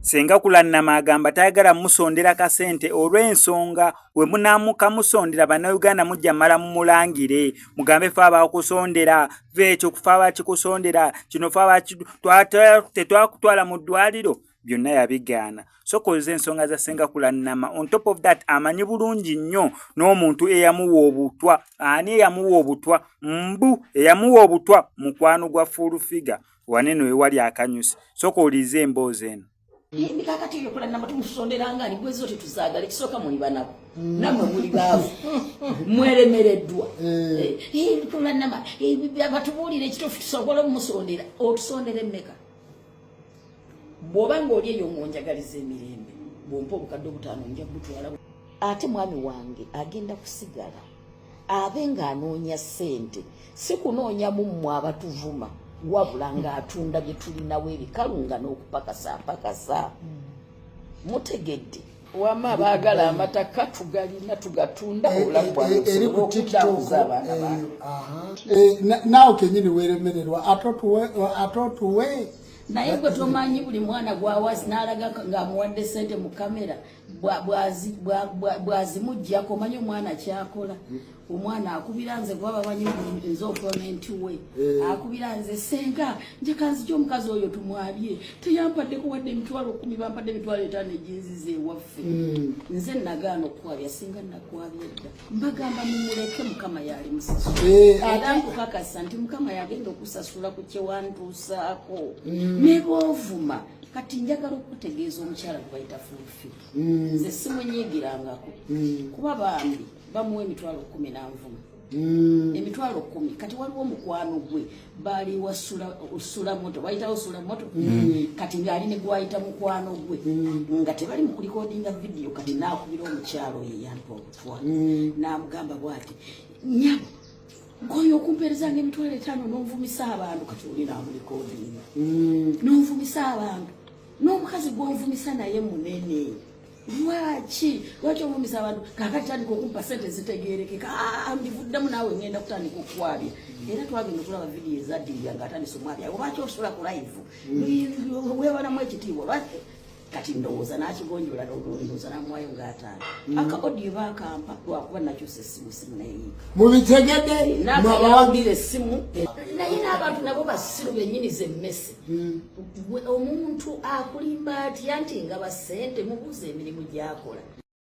Senga Kulannama agamba tayagala musondera kasente olw'ensonga we munaamuka musondera bannayuganda mujja mala mumulangire mugambe fe abakusondera ve ekyo kufa abakikusondera kino fe tetwakutwala mu ddwaliro byonna yabigaana. So koze ensonga za Senga Kulannama. On top of that amanyi bulungi nnyo n'omuntu eyamuwa obutwa. Ani eyamuwa obutwa? Mbu eyamuwa obutwa mukwano gwa full figure wanene we wali akanyusi. So kolize emboozi eno. Mikakati yo Kulannama tumusonderanga ni gwezo tetuzagala kisoka muli banako namwe muli baavu mweremereddwa Kulannama abatubulire ekitofu tusobola omusondera otusondere mmeka bw'oba ng'oli eyo mwonjagaliza emirembe bw'ompa obukadde obutaano nja butwala ate mwami wange agenda kusigala abe ng'anoonya ssente si kunoonya mu mmwe abatuvuma wabula ng'atunda bye tulinawo ebikalu nga n'okupakasa mutegedde wama baagala amataka tugalina tugatunda eri ku TikTok nawe kenyini weeremererwa atotuwe naye gwe tomanyi buli mwana gwawazi n'alaga ng'amuwadde ssente mu kamera bwazimuggyako omanyi omwana kyakola omwana akubira nze gwaba banyi nze opponenti we akubira nze senga njekanzija omukazi oyo tumwabye teyampaddeku wadde emitwalo 10 bampadde emitwalo 5 egyinzize ewaffe nze nagaana okukwabya singa nakwabya edda mbagamba mumuleke mukama yali musiso era nkukakasa nti mukama yagenda okusasula ku kyewantuusaako ne bw'ovuma kati njagala okutegeeza omukyala gwe bayita fulfi nze simunyigirangako kuba bambi bamuwa emitwalo 10 n'anvuma emitwalo 10 kati waliwo omukwano gwe baali wasula moto bayitawo osula moto kati ngaali ne gwayita mukwano gwe nga tebali mu kulikodinga vidiyo kati naakubira omukyalo ye yampa obutwa n'amugamba bw'ati nyabo ngoyo okumperezanga emitwalo 5 n'onvumisa abantu kati oli naamulikodinga n'onvumisa abantu n'omukazi gw'onvumisa naye munene lwaki omumisa abantu kakati tandika okumpa sente zitegerekeka ndivuddemu naawe ngenda kutandika okuwabya era twagenda okulaba vidiyo ezaddirira ng'atandisa omwabya obaki osula ku live webalamu ekitiibwa kati ndowooza n'akigonjola ndowooza n'amuwayo ng'ataano akaodiyo baakampa lwakuba nakyusa essimu nayeyiga mubitegedde nakayawulira essimu naye n'abantu nabo basiru bennyini zemmese omuntu akulimba atya nti nga basente mubuuza emirimu gy'akola